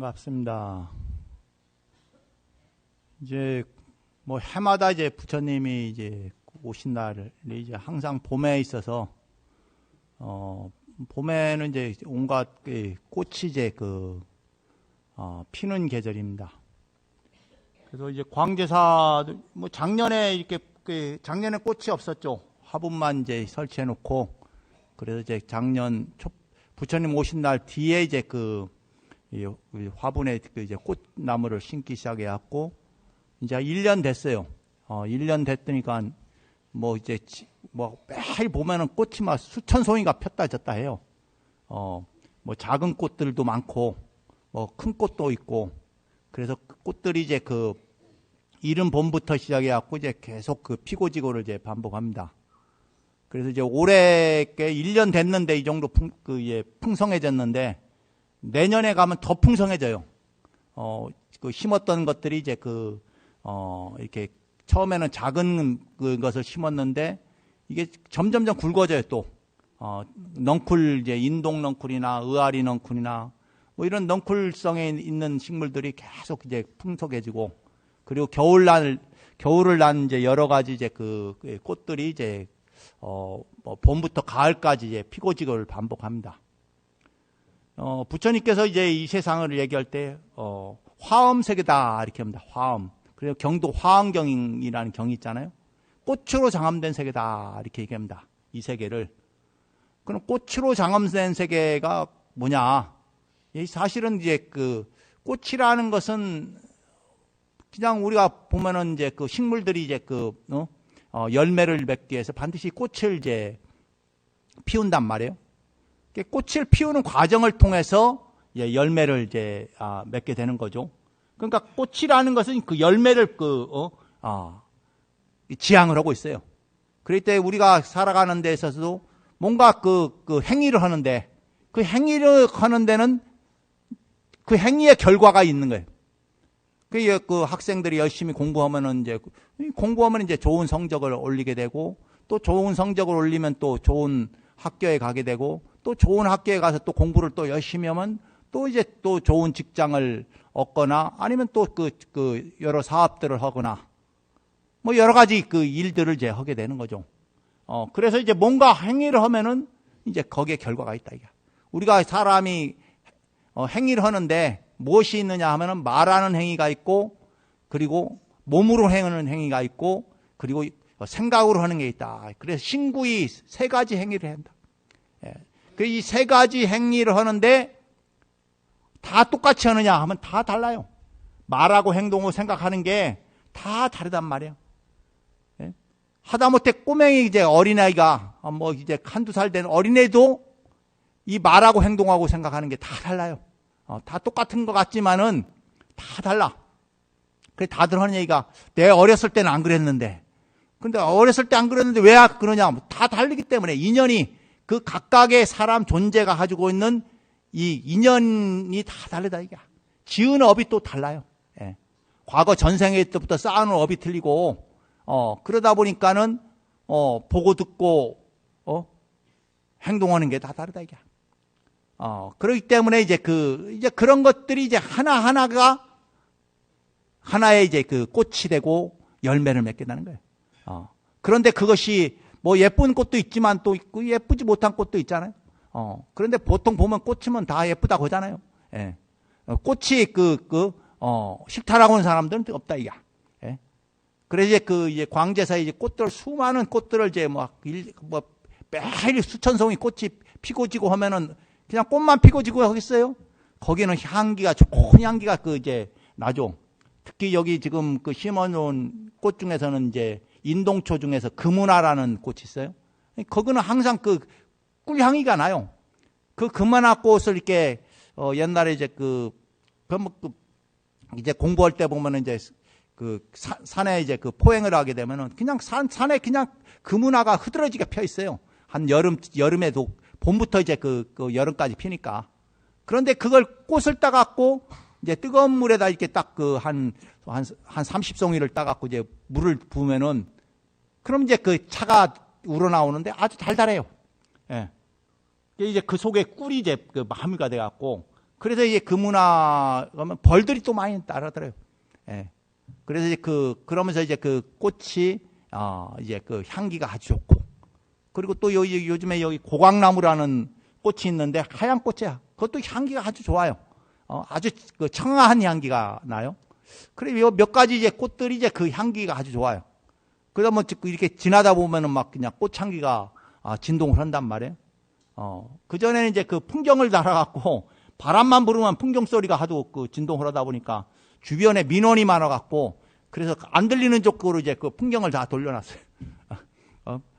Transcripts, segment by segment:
반갑습니다. 이제 뭐 해마다 이제 부처님이 이제 오신 날이 이제 항상 봄에 있어서 봄에는 이제 온갖 꽃이 이제 피는 계절입니다. 그래서 이제 광제사 뭐 작년에 이렇게 작년에 꽃이 없었죠. 화분만 이제 설치해 놓고 그래서 이제 작년 부처님 오신 날 뒤에 이제 이 화분에 이제 꽃나무를 심기 시작해 갖고 이제 1년 됐어요. 1년 됐더니까 뭐 이제 뭐 매일 보면은 꽃이 막 수천 송이가 폈다 졌다 해요. 뭐 작은 꽃들도 많고 뭐 큰 꽃도 있고 그래서 꽃들이 이제 이른 봄부터 시작해 갖고 이제 계속 피고지고를 이제 반복합니다. 그래서 이제 올해 1년 됐는데 이 정도 풍성해졌는데 내년에 가면 더 풍성해져요. 심었던 것들이 이제 이렇게 처음에는 작은 것을 심었는데 이게 점점점 굵어져요 또. 넝쿨 이제 인동 넝쿨이나 의아리 넝쿨이나 뭐 이런 넝쿨성에 있는 식물들이 계속 이제 풍성해지고 그리고 겨울을 난 이제 여러 가지 이제 꽃들이 이제 뭐 봄부터 가을까지 이제 피고지고를 반복합니다. 부처님께서 이제 이 세상을 얘기할 때, 화엄세계다, 이렇게 합니다. 화엄. 그리고 경도 화엄경이라는 경이 있잖아요. 꽃으로 장엄된 세계다, 이렇게 얘기합니다. 이 세계를. 그럼 꽃으로 장엄된 세계가 뭐냐? 사실은 이제 꽃이라는 것은 그냥 우리가 보면은 이제 식물들이 이제 열매를 맺기 위해서 반드시 꽃을 이제 피운단 말이에요. 꽃을 피우는 과정을 통해서 열매를 이제 맺게 되는 거죠. 그러니까 꽃이라는 것은 그 열매를 지향을 하고 있어요. 그럴 때 우리가 살아가는 데 있어서도 뭔가 행위를 하는데 그 행위를 하는 데는 그 행위의 결과가 있는 거예요. 그 학생들이 열심히 공부하면은 이제 좋은 성적을 올리게 되고 또 좋은 성적을 올리면 또 좋은 학교에 가게 되고 또 좋은 학교에 가서 또 공부를 또 열심히 하면 또 이제 또 좋은 직장을 얻거나 아니면 또 여러 사업들을 하거나 뭐 여러 가지 일들을 이제 하게 되는 거죠. 그래서 이제 뭔가 행위를 하면은 이제 거기에 결과가 있다 이게. 우리가 사람이 행위를 하는데 무엇이 있느냐 하면은 말하는 행위가 있고 그리고 몸으로 행하는 행위가 있고 그리고 생각으로 하는 게 있다. 그래서 신구이 세 가지 행위를 한다. 이 세 가지 행위를 하는데 다 똑같이 하느냐 하면 다 달라요. 말하고 행동하고 생각하는 게 다 다르단 말이에요. 하다못해 꼬맹이 이제 어린아이가 뭐 이제 한두 살 된 어린애도 이 말하고 행동하고 생각하는 게 다 달라요. 다 똑같은 것 같지만은 다 달라. 그래 다들 하는 얘기가 내 어렸을 때는 안 그랬는데 근데 어렸을 때 안 그랬는데 왜 그러냐 다 다르기 때문에 인연이 각각의 사람 존재가 가지고 있는 이 인연이 다 다르다 이게. 지은 업이 또 달라요. 과거 전생에 때부터 쌓아놓은 업이 틀리고 그러다 보니까는 보고 듣고 행동하는 게 다 다르다 이게. 그렇기 때문에 이제 그런 것들이 이제 하나하나가 하나의 이제 꽃이 되고 열매를 맺게 되는 거예요. 그런데 그것이 뭐 예쁜 꽃도 있지만 또 있고 예쁘지 못한 꽃도 있잖아요. 그런데 보통 보면 꽃이면 다 예쁘다고 하잖아요. 꽃이 싫다라고 하는 사람들은 없다 이게. 그래서 이제 광제사에 이제 수많은 꽃들을 이제 매일 수천 송이 꽃이 피고 지고 하면은 그냥 꽃만 피고 지고 하겠어요? 거기는 향기가 좋은 향기가 이제 나죠. 특히 여기 지금 심어놓은 꽃 중에서는 이제 인동초 중에서 금은화라는 꽃이 있어요. 거기는 항상 꿀향이가 나요. 금은화 꽃을 이렇게 옛날에 이제 이제 공부할 때 보면은 이제 산에 이제 포행을 하게 되면은 그냥 산에 그냥 금은화가 흐드러지게 펴 있어요. 한 여름에도 봄부터 이제 여름까지 피니까. 그런데 그걸 꽃을 따갖고 이제 뜨거운 물에다 이렇게 딱 한 30송이를 따갖고 이제 물을 부으면은 그럼 이제 차가 우러나오는데 아주 달달해요. 이제 그 속에 꿀이 이제 함유가 돼갖고 그래서 이제 그 문화 가면 벌들이 또 많이 따라들어요. 예. 그래서 이제 그러면서 이제 그 꽃이 이제 그 향기가 아주 좋고, 그리고 또 요즘에 여기 고강나무라는 꽃이 있는데 하얀 꽃이야. 그것도 향기가 아주 좋아요. 아주 그 청아한 향기가 나요. 그리고 몇 가지 이제 꽃들이 이제 그 향기가 아주 좋아요. 그러면 이렇게 지나다 보면은 막 그냥 꽃향기가 진동을 한단 말이에요. 그전에는 이제 그 풍경을 달아갖고 바람만 부르면 풍경 소리가 하도 그 진동을 하다 보니까 주변에 민원이 많아갖고 그래서 안 들리는 쪽으로 이제 그 풍경을 다 돌려놨어요.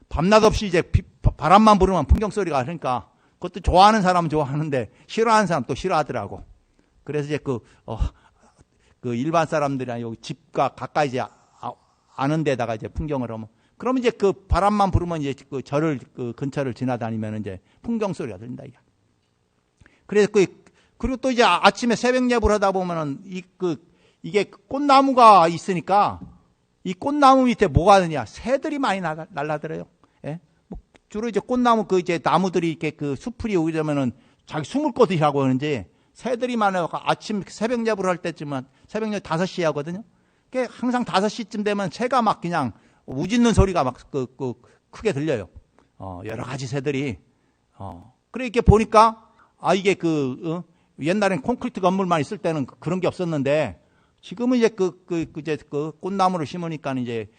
밤낮 없이 이제 바람만 부르면 풍경 소리가 하니까 그것도 좋아하는 사람은 좋아하는데 싫어하는 사람 또 싫어하더라고. 그래서 이제 그 일반 사람들이 여기 집과 가까이 이제 아는 데다가 이제 풍경을 하면, 그러면 이제 그 바람만 부르면 이제 그 절을 그 근처를 지나다니면 이제 풍경 소리가 들린다 이게. 그래서 그리고 또 이제 아침에 새벽 예불 하다 보면은 이게 꽃나무가 있으니까 이 꽃나무 밑에 뭐가 드냐? 새들이 많이 날라들어요. 예? 뭐 주로 이제 꽃나무 이제 나무들이 이렇게 그 수풀이 오게 되면은 자기 숨을 곳이라고 하는지 새들이 많아서 아침 새벽 예불 할 때쯤은 새벽 5시에 하거든요. 항상 5시쯤 되면 새가 막 그냥 우짖는 소리가 막 크게 들려요. 여러 가지 새들이. 그래 이렇게 보니까 이게 옛날엔 콘크리트 건물만 있을 때는 그런 게 없었는데 지금은 이제 이제 꽃나무를 심으니까 이제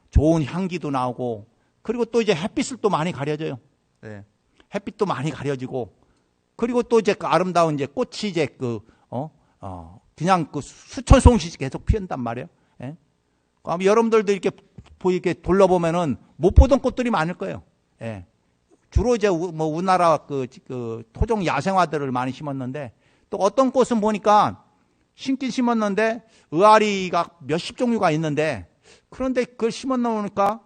좋은 향기도 나오고, 그리고 또 이제 햇빛을 또 많이 가려져요. 네. 햇빛도 많이 가려지고, 그리고 또 이제 아름다운 이제 꽃이 이제 그냥 수천 송이씩 계속 피운단 말이에요. 예? 아마 여러분들도 이렇게 둘러보면은 못 보던 꽃들이 많을 거예요. 예. 주로 이제 뭐 우리나라 토종 야생화들을 많이 심었는데, 또 어떤 꽃은 보니까 심긴 심었는데 의아리가 몇십 종류가 있는데, 그런데 그걸 심어놓으니까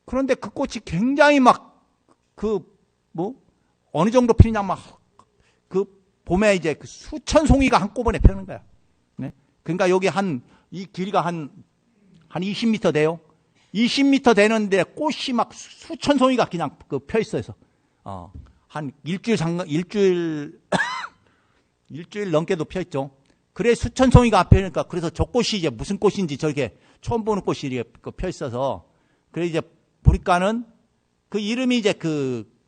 그런데 그 꽃이 굉장히 어느 정도 피느냐 봄에 이제 수천 송이가 한꺼번에 펴는 거야. 네? 그러니까 여기 이 길이가 한 20m 돼요. 20m 되는데 꽃이 막 수천 송이가 그냥 펴 있어요. 한 일주일 넘게도 펴 있죠. 그래 수천 송이가 앞에 있으니까, 그래서 저 꽃이 이제 무슨 꽃인지 저렇게 처음 보는 꽃이 이렇게 펴 있어서, 그래 이제 보니까는 그 이름이 이제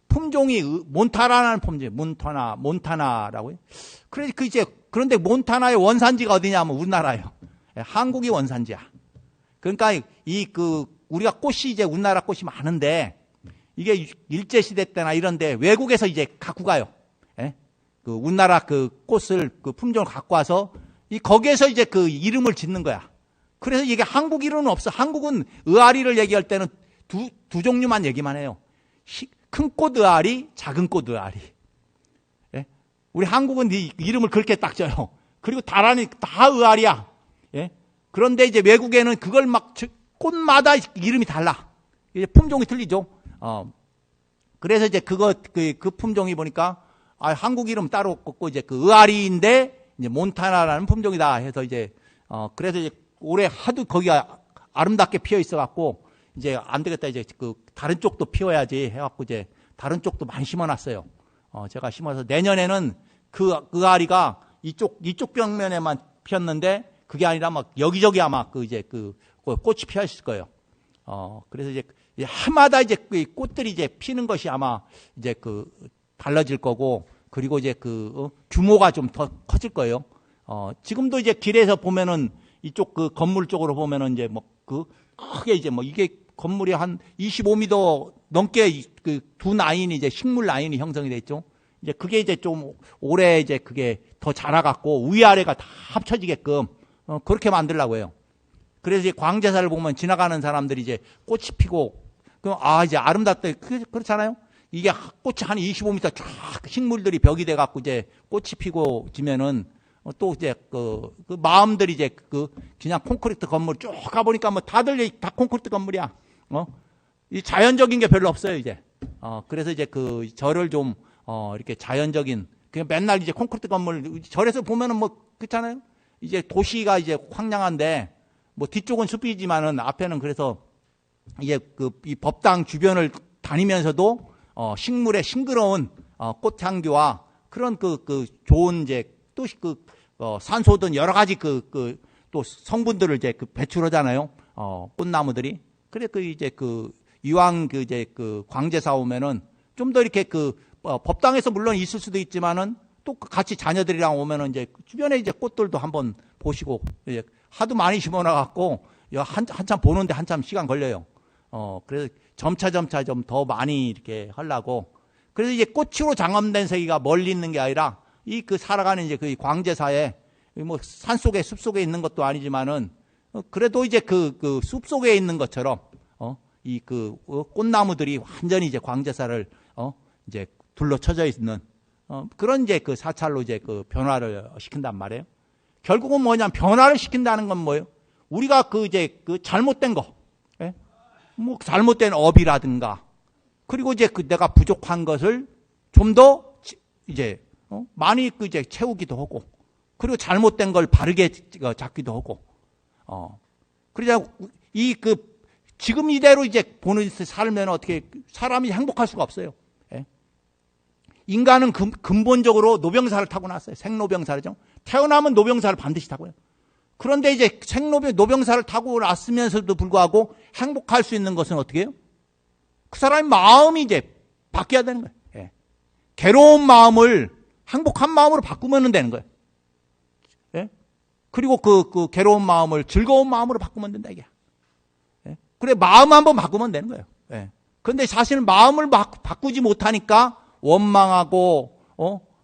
품종이 몬타나라는 품종이에요. 몬타나라고요. 그런데 몬타나의 원산지가 어디냐면 우리나라예요. 한국이 원산지야. 그러니까 우리가 꽃이 이제 우리나라 꽃이 많은데, 이게 일제시대 때나 이런데 외국에서 이제 갖고 가요. 예? 우리나라 꽃을 품종을 갖고 와서 거기에서 이제 이름을 짓는 거야. 그래서 이게 한국 이름은 없어. 한국은 의아리를 얘기할 때는 두 종류만 얘기만 해요. 큰 꽃 의아리, 작은 꽃 의아리. 예? 우리 한국은 이름을 그렇게 딱 져요. 그리고 다라니 다 의아리야. 예? 그런데 이제 외국에는 그걸 꽃마다 이름이 달라. 이제 품종이 틀리죠. 그래서 이제 그 품종이 보니까 한국 이름 따로 없고 이제 의아리인데 이제 몬타나라는 품종이다 해서 이제 그래서 이제 올해 하도 거기가 아름답게 피어 있어 갖고 이제 안 되겠다, 이제 다른 쪽도 피워야지 해갖고 이제 다른 쪽도 많이 심어놨어요. 제가 심어서 내년에는 의아리가 이쪽 벽면에만 피었는데 그게 아니라 여기저기 아마 꽃이 피어 있을 거예요. 그래서 이제 해마다 이제 꽃들이 이제 피는 것이 아마 이제 달라질 거고, 그리고 이제 규모가 좀 더 커질 거예요. 지금도 이제 길에서 보면은 이쪽 건물 쪽으로 보면은 이제 크게 이제 이게 건물이 한 25m 넘게 두 라인이 이제 식물 라인이 형성이 돼 있죠. 이제 그게 이제 좀 올해 이제 그게 더 자라갖고 위아래가 다 합쳐지게끔 그렇게 만들려고 해요. 그래서 이제 광제사를 보면 지나가는 사람들이 이제 꽃이 피고, 그럼 이제 아름답다. 그렇잖아요. 이게 꽃이 한 25m 쫙 식물들이 벽이 돼갖고 이제 꽃이 피고 지면은 또 이제 마음들이 이제 그냥 콘크리트 건물 쭉 가보니까 다들 다 콘크리트 건물이야. 이 자연적인 게 별로 없어요, 이제. 그래서 이제 절을 좀, 이렇게 자연적인, 그냥 맨날 이제 콘크리트 건물, 절에서 보면은 그렇잖아요. 이제 도시가 이제 황량한데, 뒤쪽은 숲이지만은 앞에는 그래서 이제 이 법당 주변을 다니면서도, 식물의 싱그러운 꽃향기와 그런 좋은 이제 또 산소든 여러 가지 또 성분들을 이제 배출하잖아요. 꽃나무들이. 그래 이제 이왕 이제 광제사 오면은 좀 더 이렇게 법당에서 물론 있을 수도 있지만은 또 같이 자녀들이랑 오면은 이제 주변에 이제 꽃들도 한번 보시고, 예, 하도 많이 심어놔갖고 한참 보는데 한참 시간 걸려요. 그래서 점차 좀 더 많이 이렇게 하려고. 그래서 이제 꽃으로 장엄된 세계가 멀리 있는 게 아니라 살아가는 이제 광제사에 뭐 산속에 숲속에 있는 것도 아니지만은 그래도 이제 숲속에 있는 것처럼 꽃나무들이 완전히 이제 광제사를 이제 둘러쳐져 있는 그런 이제 사찰로 이제 변화를 시킨단 말이에요. 결국은 뭐냐면 변화를 시킨다는 건 뭐예요? 우리가 이제 잘못된 거, 예? 뭐 잘못된 업이라든가, 그리고 이제 내가 부족한 것을 좀 더 이제 많이 이제 채우기도 하고, 그리고 잘못된 걸 바르게 잡기도 하고, 그러자 지금 이대로 이제 보는 살면 어떻게 사람이 행복할 수가 없어요. 예? 인간은 근본적으로 노병사를 타고났어요. 생로병사죠. 태어나면 노병사를 반드시 타고요. 그런데 이제 노병사를 타고 났으면서도 불구하고 행복할 수 있는 것은 어떻게 해요? 그 사람의 마음이 이제 바뀌어야 되는 거예요. 예. 괴로운 마음을 행복한 마음으로 바꾸면 되는 거예요. 예? 그리고 그 괴로운 마음을 즐거운 마음으로 바꾸면 된다, 이게. 예? 그래, 마음 한번 바꾸면 되는 거예요. 예. 그런데 사실은 마음을 바꾸지 못하니까 원망하고,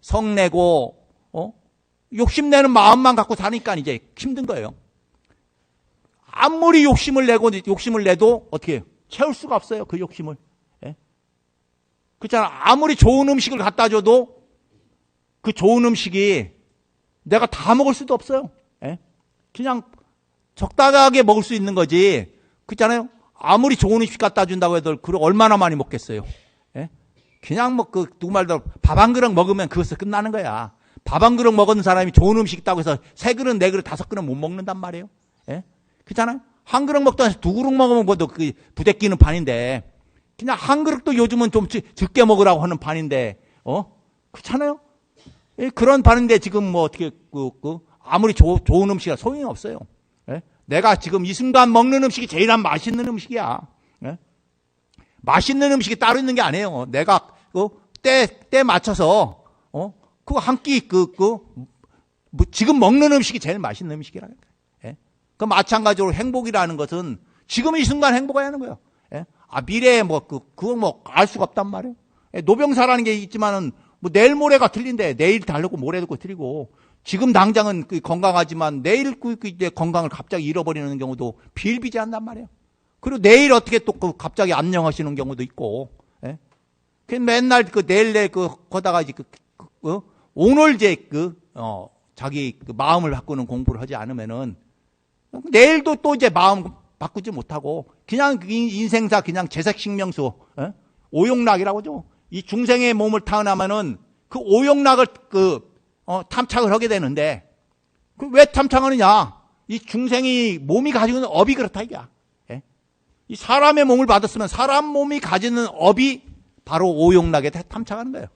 성내고, 욕심내는 마음만 갖고 사니까 이제 힘든 거예요. 아무리 욕심을 내도 어떻게 해요? 채울 수가 없어요, 그 욕심을. 예? 그렇잖아. 아무리 좋은 음식을 갖다 줘도 그 좋은 음식이 내가 다 먹을 수도 없어요. 예? 그냥 적당하게 먹을 수 있는 거지. 그렇잖아요. 아무리 좋은 음식 갖다 준다고 해도 그걸 얼마나 많이 먹겠어요. 예? 그냥 누구 말대로 밥 한 그릇 먹으면 그것을 끝나는 거야. 밥 한 그릇 먹은 사람이 좋은 음식 있다고 해서 3그릇, 4그릇, 5그릇 못 먹는단 말이에요. 예? 그렇잖아요. 한 그릇 먹다 2그릇 먹으면 뭐도 부대끼는 판인데, 그냥 한 그릇도 요즘은 좀 적게 먹으라고 하는 판인데, 그렇잖아요. 예? 그런 판인데 지금 뭐 어떻게 아무리 좋은 음식이라 소용이 없어요. 예? 내가 지금 이 순간 먹는 음식이 제일 맛있는 음식이야. 예? 맛있는 음식이 따로 있는 게 아니에요. 내가 때 맞춰서 한 끼 지금 먹는 음식이 제일 맛있는 음식이라는 거예요. 예? 그 마찬가지로 행복이라는 것은 지금 이 순간 행복해야 하는 거예요. 예? 미래에 그거 알 수가 없단 말이에요. 예? 노병사라는 게 있지만은 내일 모레가 틀린데 내일 다르고 모레도 틀리고, 지금 당장은 건강하지만 내일 이제 건강을 갑자기 잃어버리는 경우도 비일비재한단 말이에요. 그리고 내일 어떻게 또 갑자기 안녕하시는 경우도 있고, 예? 맨날 내일 거다가 이제 오늘 이제 자기 마음을 바꾸는 공부를 하지 않으면은 내일도 또 이제 마음 바꾸지 못하고 그냥 인생사 그냥 재색식명수, 예? 오용락이라고 하죠. 이 중생의 몸을 타고나면은 그 오용락을 탐착을 하게 되는데, 왜 탐착하느냐? 이 중생이 몸이 가지고 있는 업이 그렇다 이거야. 예? 이 사람의 몸을 받았으면 사람 몸이 가지는 업이 바로 오용락에 탐착하는 거예요.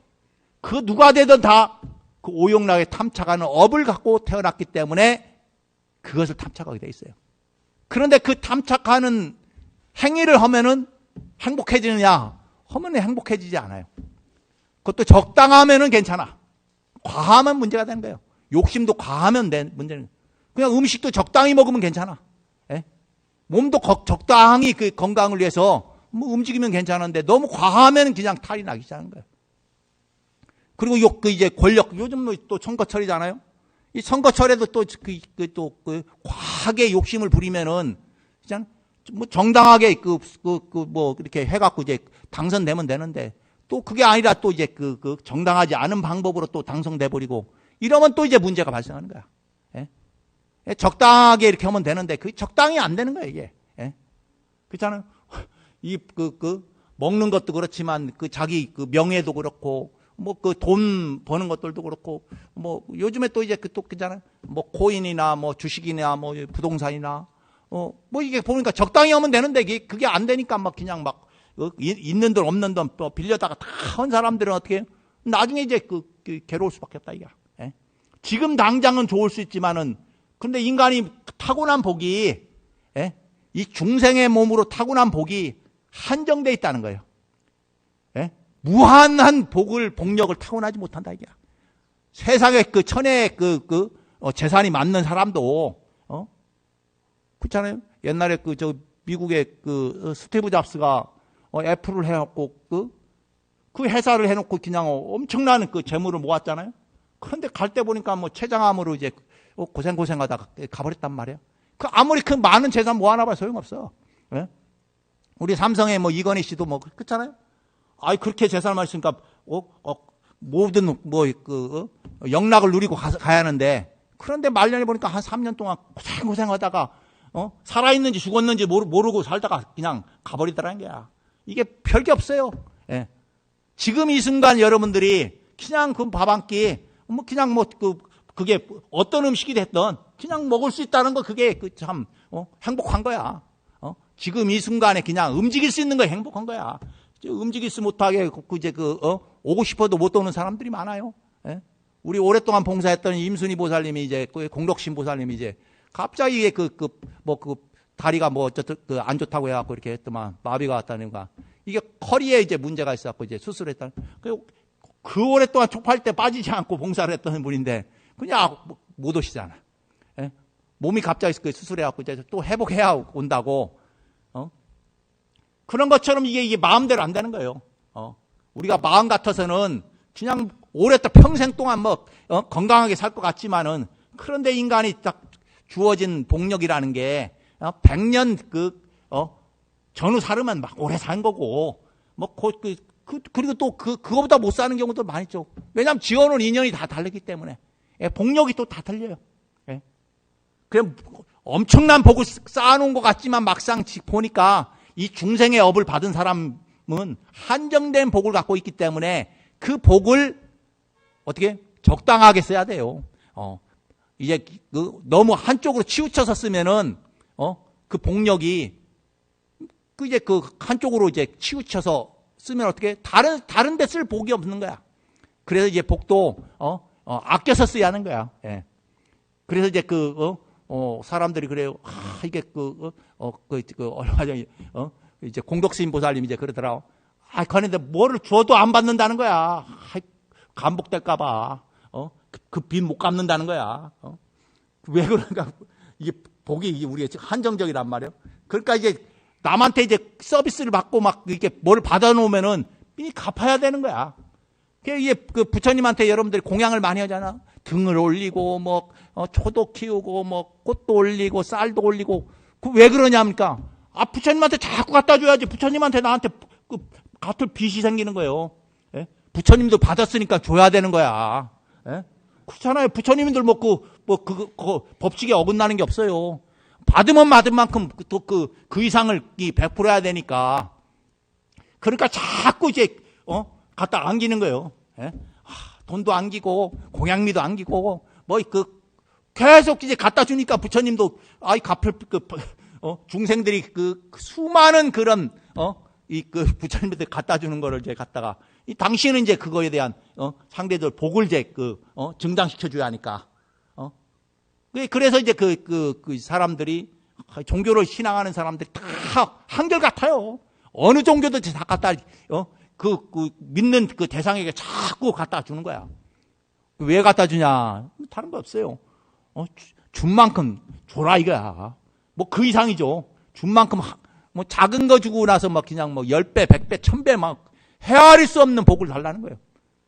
그 누가 되든 다 그 오용락에 탐착하는 업을 갖고 태어났기 때문에 그것을 탐착하게 돼 있어요. 그런데 그 탐착하는 행위를 하면은 행복해지느냐? 하면 행복해지지 않아요. 그것도 적당하면은 괜찮아. 과하면 문제가 되는 거예요. 욕심도 과하면 문제는. 그냥 음식도 적당히 먹으면 괜찮아. 예? 몸도 적당히 그 건강을 위해서 움직이면 괜찮은데 너무 과하면 그냥 탈이 나기 시작하는 거예요. 그리고 이제 권력, 요즘 또 선거철이잖아요. 이 선거철에도 또 과하게 욕심을 부리면은 그냥 정당하게 이렇게 해갖고 이제 당선되면 되는데, 또 그게 아니라 또 이제 정당하지 않은 방법으로 또 당선돼 버리고 이러면 또 이제 문제가 발생하는 거야. 예? 적당하게 이렇게 하면 되는데 그 적당히 안 되는 거야 이게. 예? 그렇잖아요. 먹는 것도 그렇지만 자기 명예도 그렇고 돈 버는 것들도 그렇고 요즘에 또 이제 또 그잖아요. 코인이나 주식이나 부동산이나 이게 보니까 적당히 하면 되는데 그게 안 되니까 그냥 있는 돈 없는 돈 빌려다가 다 한 사람들은 어떻게 해요? 나중에 이제 괴로울 수밖에 없다 이게. 예? 지금 당장은 좋을 수 있지만은 근데 인간이 타고난 복이 예? 이 중생의 몸으로 타고난 복이 한정돼 있다는 거예요. 예? 무한한 복력을 타고나지 못한다 이게. 세상에 그 천의 재산이 많는 사람도 그렇잖아요. 옛날에 미국의 스티브 잡스가 애플을 해놓고 그 회사를 해놓고 그냥 엄청난 재물을 모았잖아요. 그런데 갈 때 보니까 췌장암으로 이제 고생하다가 가버렸단 말이에요. 아무리 큰 많은 재산 모아놔봐 소용없어. 예? 우리 삼성의 이건희 씨도 그렇잖아요. 그렇게 재산을 많이 있으니까 모든 영락을 누리고 가야 하는데 그런데 말년에 보니까 한 3년 동안 고생하다가 살아있는지 죽었는지 모르고 살다가 그냥 가버리더라는 거야. 이게 별게 없어요. 예. 지금 이 순간 여러분들이 그냥 밥 한 끼, 그냥 그게 어떤 음식이 됐든 그냥 먹을 수 있다는 거 그게 참, 행복한 거야. 지금 이 순간에 그냥 움직일 수 있는 거 행복한 거야. 움직이지 못하게 오고 싶어도 못 오는 사람들이 많아요. 예? 우리 오랫동안 봉사했던 임순희 보살님이 이제 공덕신 보살님이 이제 갑자기 다리가 안 좋다고 해갖고 이렇게 했더만 마비가 왔다는 거야. 이게 허리에 이제 문제가 있어갖고 이제 수술했다. 그 오랫동안 촉팔 때 빠지지 않고 봉사를 했던 분인데 그냥 못 오시잖아. 예? 몸이 갑자기 수술해갖고 이제 또 회복해야 온다고. 그런 것처럼 이게 마음대로 안 되는 거예요. 우리가 마음 같아서는 그냥 오랫동안 평생 동안 건강하게 살 것 같지만은 그런데 인간이 딱 주어진 복력이라는 게 100년 전후 살으면 막 오래 산 거고 그리고 또 그거보다 못 사는 경우도 많이 있죠. 왜냐하면 지어놓은 인연이 다 다르기 때문에 복력이 또 다 틀려요. 예. 그냥 엄청난 복을 쌓아놓은 것 같지만 막상 보니까 이 중생의 업을 받은 사람은 한정된 복을 갖고 있기 때문에 그 복을 어떻게 적당하게 써야 돼요. 이제 너무 한쪽으로 치우쳐서 쓰면은 그 복력이 이제 한쪽으로 이제 치우쳐서 쓰면 어떻게 다른 데 쓸 복이 없는 거야. 그래서 이제 복도 아껴서 써야 하는 거야. 예. 그래서 이제 사람들이 그래요. 이게 얼마 전에 이제 공덕스님 보살님이 이제 그러더라고. 그런데 뭐를 줘도 안 받는다는 거야. 감복될까봐. 그 빚 못 갚는다는 거야. 왜 그런가? 이게 복이 우리가 한정적이란 말이에요. 그러니까 이제 남한테 이제 서비스를 받고 막 이렇게 뭘 받아놓으면은 이 갚아야 되는 거야. 이게 부처님한테 여러분들이 공양을 많이 하잖아. 등을 올리고 초도 키우고 꽃도 올리고 쌀도 올리고 왜 그러냐니까 부처님한테 자꾸 갖다 줘야지. 부처님한테 나한테 갚을 빚이 생기는 거예요. 예? 부처님도 받았으니까 줘야 되는 거야. 예? 그렇잖아요. 부처님들 법칙에 어긋나는 게 없어요. 받으면 만큼 또 그 이상을 베풀어야 되니까. 그러니까 자꾸 이제 갖다 안기는 거예요. 예? 돈도 안기고 공양미도 안기고 계속 이제 갖다 주니까 부처님도 갚을 중생들이 수많은 그런 부처님들 갖다 주는 거를 이제 갖다가 당신은 이제 그거에 대한 상대들 복을 이제 증장시켜 줘야 하니까. 그래서 이제 그 사람들이 종교를 신앙하는 사람들이 다 한결같아요. 어느 종교도 다 갖다 믿는 그 대상에게 자꾸 갖다 주는 거야. 왜 갖다 주냐? 다른 거 없어요. 준 만큼 줘라 이거야. 그 이상이죠. 준 만큼 작은 거 주고 나서 그냥 10배, 100배, 1000배 헤아릴 수 없는 복을 달라는 거예요.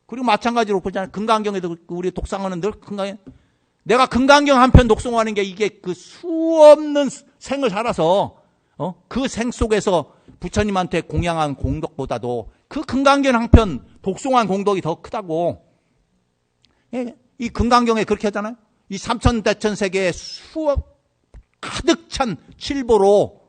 그리고 마찬가지로 그렇잖아요. 금강경에도 우리 독상하는 늘 내가 금강경 한 편 독송하는 게 이게 수없는 생을 살아서 그 생 속에서 부처님한테 공양한 공덕보다도 그 금강경 한 편 독송한 공덕이 더 크다고. 예, 이 금강경에 그렇게 하잖아요. 이 삼천대천세계의 가득 찬 칠보로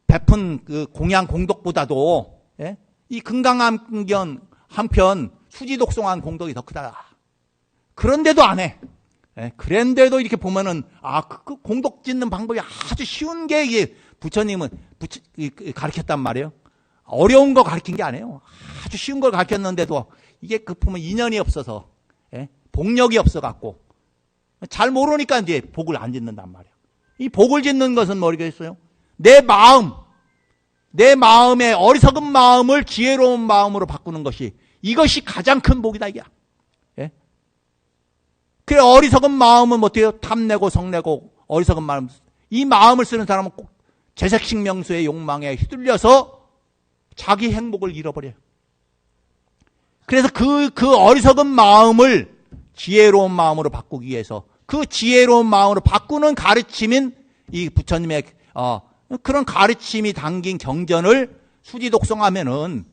베푼 그 공양 공덕보다도 예? 이 금강경 한 편 수지 독송한 공덕이 더 크다. 그런데도 안 해. 예, 그런데도 이렇게 보면은 그 공덕 짓는 방법이 아주 쉬운 게 이게 부처님은 가르쳤단 말이에요. 어려운 거 가르친 게 아니에요. 아주 쉬운 걸 가르쳤는데도 이게 그 보면 인연이 없어서, 예? 복력이 없어갖고, 잘 모르니까 이제 복을 안 짓는단 말이야. 이 복을 짓는 것은 뭐겠어요? 내 마음의 어리석은 마음을 지혜로운 마음으로 바꾸는 것이, 이것이 가장 큰 복이다, 이게. 예? 그래, 어리석은 마음은 어때요? 탐내고 성내고, 어리석은 마음. 이 마음을 쓰는 사람은 꼭 재색식 명수의 욕망에 휘둘려서 자기 행복을 잃어버려요. 그래서 그 어리석은 마음을 지혜로운 마음으로 바꾸기 위해서, 그 지혜로운 마음으로 바꾸는 가르침인 이 부처님의 그런 가르침이 담긴 경전을 수지독송하면은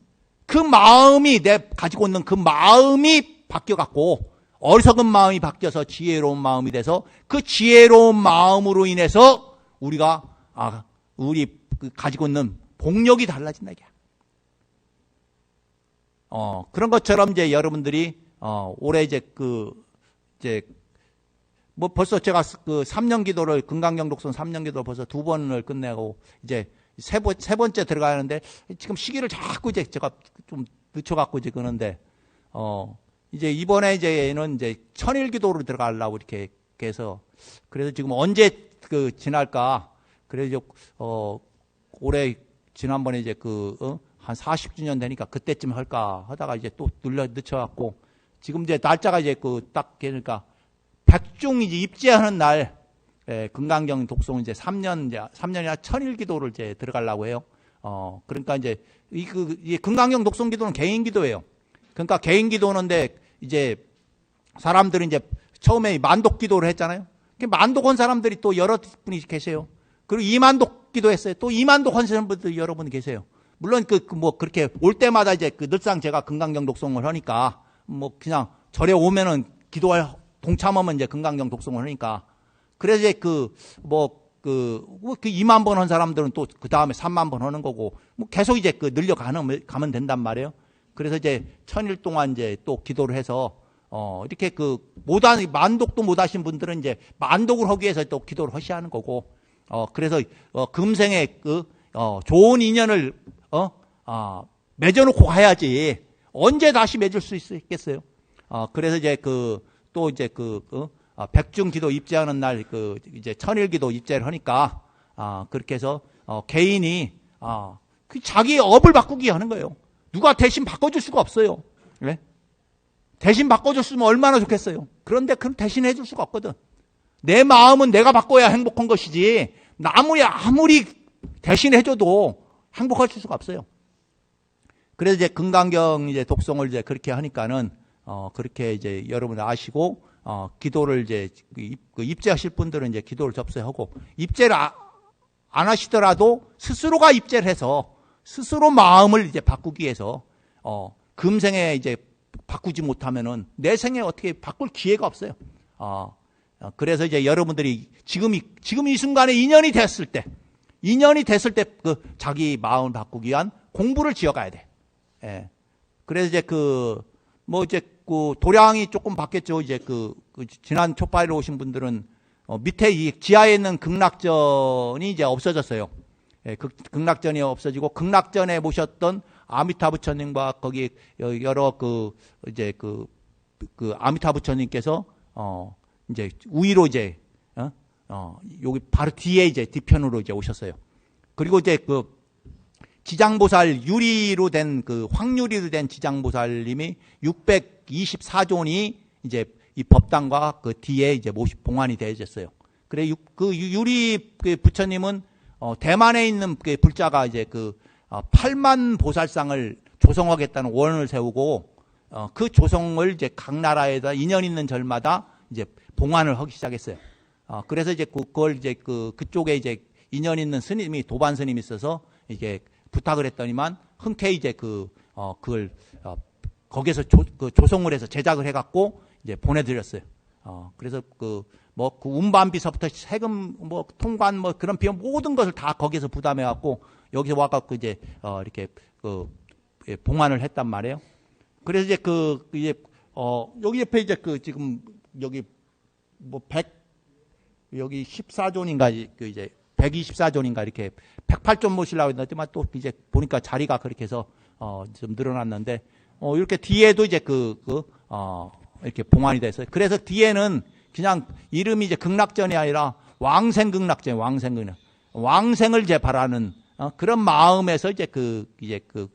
그 마음이, 내 가지고 있는 그 마음이 바뀌어갖고 어리석은 마음이 바뀌어서 지혜로운 마음이 돼서, 그 지혜로운 마음으로 인해서 우리가 우리 가지고 있는 복력이 달라진다 이게. 그런 것처럼 이제 여러분들이 올해 이제 뭐 벌써 제가 그 3년 기도를, 금강경 독선 3년 기도를 벌써 2번을 끝내고 이제 세 번째 들어가는데, 지금 시기를 자꾸 이제 제가 좀 늦춰갖고 이제 그러는데, 이제 이번에 이제는 이제 천일 기도로 들어가려고 이렇게 해서, 그래서 지금 언제 지날까? 그래서 올해 지난번에 이제 한 40주년 되니까 그때쯤 할까 하다가 이제 또 늦춰갖고, 지금 이제 날짜가 이제 딱 되니까 백중 이제 입제하는 날, 금강경 독송 이제 3년이나 천일 기도를 이제 들어가려고 해요. 그러니까 이제 이 금강경 독송 기도는 개인 기도예요. 그러니까 개인 기도는데 이제 사람들은 이제 처음에 만독 기도를 했잖아요. 만독한 사람들이 또 여러 분이 계세요. 그리고 이만독 기도했어요. 또 이만독 하시는 분들 여러분 계세요. 물론 뭐 그렇게 올 때마다 이제 늘상 제가 금강경 독송을 하니까 뭐 그냥 절에 오면은 기도할 동참하면 이제 금강경 독송을 하니까, 그래서 이제 2만 번 한 사람들은 또 그 다음에 3만 번 하는 거고, 뭐 계속 이제 가면 된단 말이에요. 그래서 이제 천일 동안 이제 또 기도를 해서, 이렇게 만독도 못 하신 분들은 이제 만독을 하기 위해서 또 기도를 하셔야 하는 거고, 그래서, 금생에 좋은 인연을, 맺어놓고 가야지, 언제 다시 맺을 수 있겠어요? 그래서 이제 또 이제 백중 기도 입제하는 날 이제 천일 기도 입제를 하니까, 그렇게 해서, 개인이, 자기 업을 바꾸기 하는 거예요. 누가 대신 바꿔줄 수가 없어요. 왜? 대신 바꿔줬으면 얼마나 좋겠어요. 그런데 그럼 대신 해줄 수가 없거든. 내 마음은 내가 바꿔야 행복한 것이지, 아무리 대신 해줘도 행복할 수가 없어요. 그래서 이제 금강경 이제 독송을 이제 그렇게 하니까는, 그렇게 이제 여러분 아시고, 기도를 이제, 입제하실 분들은 이제 기도를 접수하고, 입제를 안 하시더라도 스스로가 입제를 해서, 스스로 마음을 이제 바꾸기 위해서, 금생에 이제 바꾸지 못하면은 내 생에 어떻게 바꿀 기회가 없어요. 그래서 이제 여러분들이 지금 이 순간에 인연이 됐을 때 자기 마음을 바꾸기 위한 공부를 지어가야 돼. 예. 그래서 이제 도량이 조금 바뀌었죠. 이제 지난 초파일로 오신 분들은, 밑에 이 지하에 있는 극락전이 이제 없어졌어요. 예, 극락전이 없어지고, 극락전에 모셨던 아미타 부처님과 거기 여러 아미타 부처님께서, 이제 우위로 이제, 여기 바로 뒤에 이제 뒤편으로 이제 오셨어요. 그리고 이제 지장보살 유리로 된 황유리로 된 지장보살님이 624존이 이제 이 법당과 뒤에 이제 봉안이 되어졌어요. 그래 유리 부처님은 대만에 있는 불자가 이제 8만 보살상을 조성하겠다는 원을 세우고, 그 조성을 이제 각 나라에다 인연 있는 절마다 이제 봉안을 하기 시작했어요. 그래서 이제 그걸 이제 그쪽에 이제 인연 있는 스님이 도반 스님이 있어서 이게 부탁을 했더니만 흔쾌히 이제 그걸 거기에서 조성을 해서 제작을 해갖고 이제 보내드렸어요. 그래서 운반비서부터 세금 통관 그런 비용 모든 것을 다 거기에서 부담해갖고 여기서 와갖고 이제 이렇게 봉안을 했단 말이에요. 그래서 이제 여기 옆에 이제 지금 여기 여기 14존인가 이제 124존인가 이렇게 108존 모시려고 했는데 또 이제 보니까 자리가 그렇게 해서 좀 늘어났는데, 이렇게 뒤에도 이제 이렇게 봉안이 됐어요. 그래서 뒤에는 그냥 이름이 이제 극락전이 아니라 왕생극락전, 왕생극락. 왕생을 이제 바라는, 그런 마음에서 이제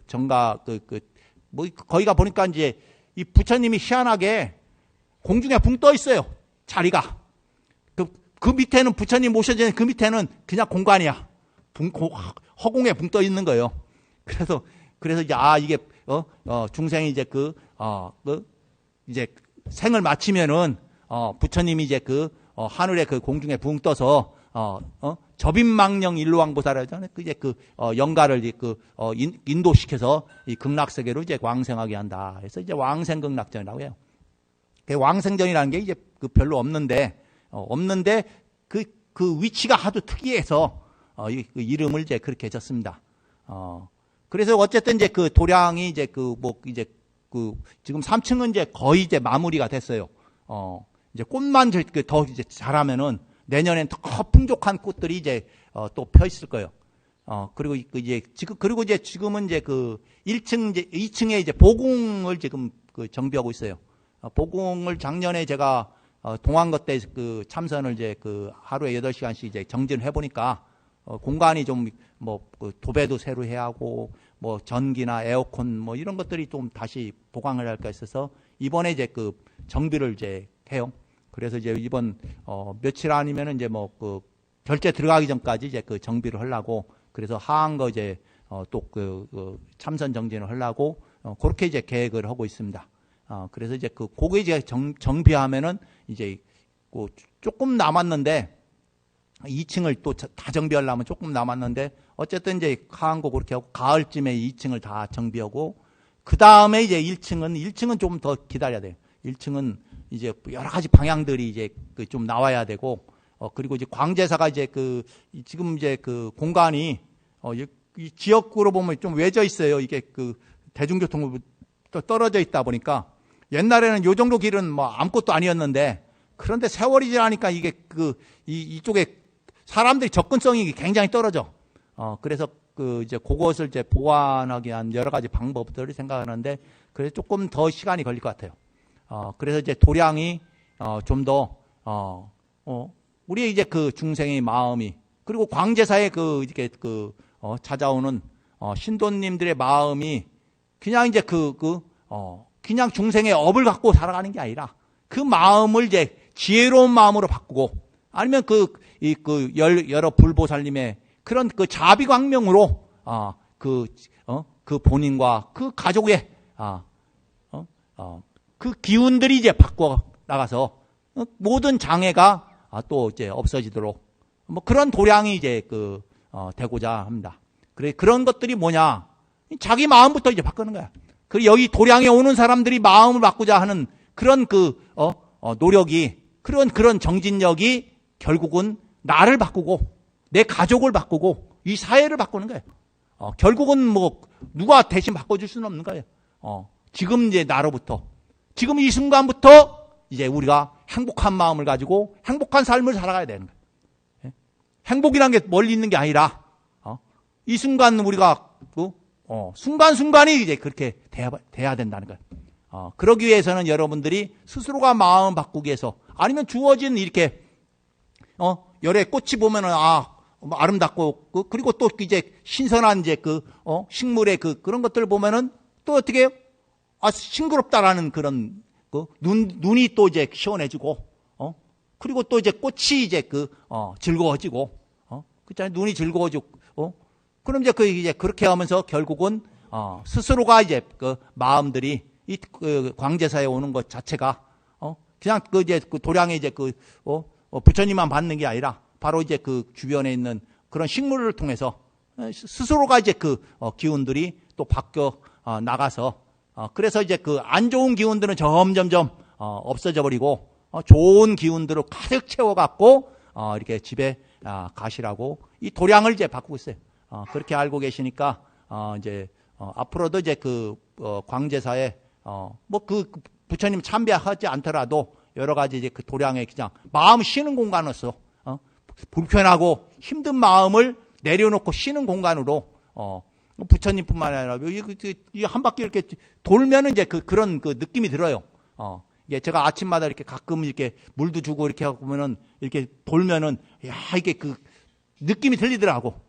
정가, 거기가 보니까 이제 이 부처님이 희한하게 공중에 붕 떠 있어요. 자리가. 그 밑에는 부처님 모셔지는 그 밑에는 그냥 공간이야. 허공에 붕 떠 있는 거예요. 그래서 이제, 이게, 중생이 이제 이제 생을 마치면은, 부처님이 이제 하늘에 공중에 붕 떠서, 접인망령 일로왕보살을 하잖아요. 이제 영가를 인도시켜서 이 극락세계로 이제 왕생하게 한다. 그래서 이제 왕생극락전이라고 해요. 왕생전이라는 게 이제 별로 없는데 그 위치가 하도 특이해서, 그 이름을 이제 그렇게 졌습니다. 그래서 어쨌든 이제 도량이 이제 지금 3층은 이제 거의 이제 마무리가 됐어요. 이제 꽃만 더 이제 자라면은 내년엔 더 풍족한 꽃들이 이제 또 펴 있을 거예요. 그리고 이제 지금은 이제 2층에 이제 보궁을 지금 정비하고 있어요. 보궁을 작년에 제가 동안거 때 참선을 이제 하루에 8시간씩 이제 정진을 해보니까 공간이 좀 도배도 새로 해야 하고 전기나 에어컨 이런 것들이 좀 다시 보강을 할 거 있어서 이번에 이제 정비를 이제 해요. 그래서 이제 이번 며칠 아니면은 이제 결제 들어가기 전까지 이제 정비를 하려고, 그래서 하한 거 이제 또 참선 정진을 하려고 그렇게 이제 계획을 하고 있습니다. 그래서 이제 그거 이제 정비하면은 이제 조금 남았는데 2층을 또 다 정비하려면 조금 남았는데, 어쨌든 이제 하한 거 그렇게 하고 가을쯤에 2층을 다 정비하고, 그 다음에 이제 1층은 좀 더 기다려야 돼요. 1층은 이제 여러 가지 방향들이 이제 좀 나와야 되고, 그리고 이제 광제사가 이제 지금 이제 공간이 이 지역구로 보면 좀 외져 있어요. 이게 대중교통으로 떨어져 있다 보니까 옛날에는 요 정도 길은 아무것도 아니었는데, 그런데 세월이 지나니까 이게 이쪽에 사람들이 접근성이 굉장히 떨어져. 그래서 이제 그것을 이제 보완하기 위한 여러 가지 방법들을 생각하는데, 그래서 조금 더 시간이 걸릴 것 같아요. 그래서 이제 도량이 좀 더 우리 이제 중생의 마음이, 그리고 광제사에 이렇게 찾아오는 신도님들의 마음이 그냥 이제 그냥 중생의 업을 갖고 살아가는 게 아니라 그 마음을 이제 지혜로운 마음으로 바꾸고, 아니면 여러 불보살님의 그런 자비광명으로 그 본인과 그 가족의 그 기운들이 이제 바꿔 나가서 모든 장애가 또 이제 없어지도록 그런 도량이 이제 되고자 합니다. 그래, 그런 것들이 뭐냐? 자기 마음부터 이제 바꾸는 거야. 그리고 여기 도량에 오는 사람들이 마음을 바꾸자 하는 그런 노력이, 그런 정진력이 결국은 나를 바꾸고 내 가족을 바꾸고 이 사회를 바꾸는 거예요. 결국은 누가 대신 바꿔줄 수는 없는 거예요. 지금 이제 나로부터, 지금 이 순간부터 이제 우리가 행복한 마음을 가지고 행복한 삶을 살아가야 되는 거예요. 행복이란 게 멀리 있는 게 아니라 이 순간 우리가 순간순간이 이제 그렇게 돼야 된다는 거예요. 그러기 위해서는 여러분들이 스스로가 마음 바꾸기 위해서, 아니면 주어진 이렇게 열에 꽃이 보면은 아름답고 그리고 또 이제 신선한 이제 식물의 그런 것들을 보면은 또 어떻게 해요? 싱그럽다라는 그런 눈이 또 이제 시원해지고, 그리고 또 이제 꽃이 이제 즐거워지고, 그렇잖아요. 눈이 즐거워지고, 그럼 이제 그렇게 하면서 결국은 스스로가 이제 마음들이 이 광제사에 오는 것 자체가 그냥 이제 도량에 이제 부처님만 받는 게 아니라 바로 이제 주변에 있는 그런 식물을 통해서 스스로가 이제 기운들이 또 바뀌어 나가서, 그래서 이제 안 좋은 기운들은 점점점 없어져 버리고 좋은 기운들을 가득 채워갖고 이렇게 집에 가시라고 이 도량을 이제 바꾸고 있어요. 그렇게 알고 계시니까 이제 앞으로도 이제 광제사에 부처님 참배하지 않더라도 여러 가지 이제 도량에 그냥 마음 쉬는 공간으로서 불편하고 힘든 마음을 내려놓고 쉬는 공간으로 부처님뿐만 아니라 이 한 바퀴 이렇게 돌면은 이제 그런 느낌이 들어요. 이게 제가 아침마다 이렇게 가끔 이렇게 물도 주고 이렇게 하고 보면은 이렇게 돌면은 야 이게 느낌이 들리더라고.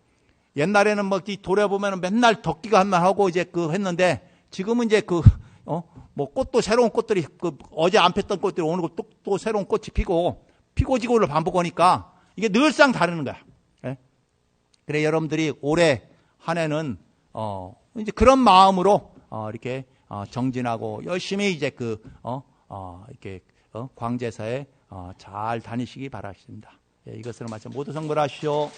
옛날에는 뭐 돌아보면은 맨날 덕기가 한만 하고 이제 했는데 지금은 이제 뭐 꽃도 새로운 꽃들이 어제 안 폈던 꽃들이 오늘 또 새로운 꽃이 피고 지고를 반복하니까 이게 늘상 다르는 거야. 예? 그래 여러분들이 올해 한 해는 이제 그런 마음으로 이렇게 정진하고 열심히 이제 이렇게 광제사에 잘 다니시기 바라십니다. 예, 이것을 마쳐 모두 성불하시오.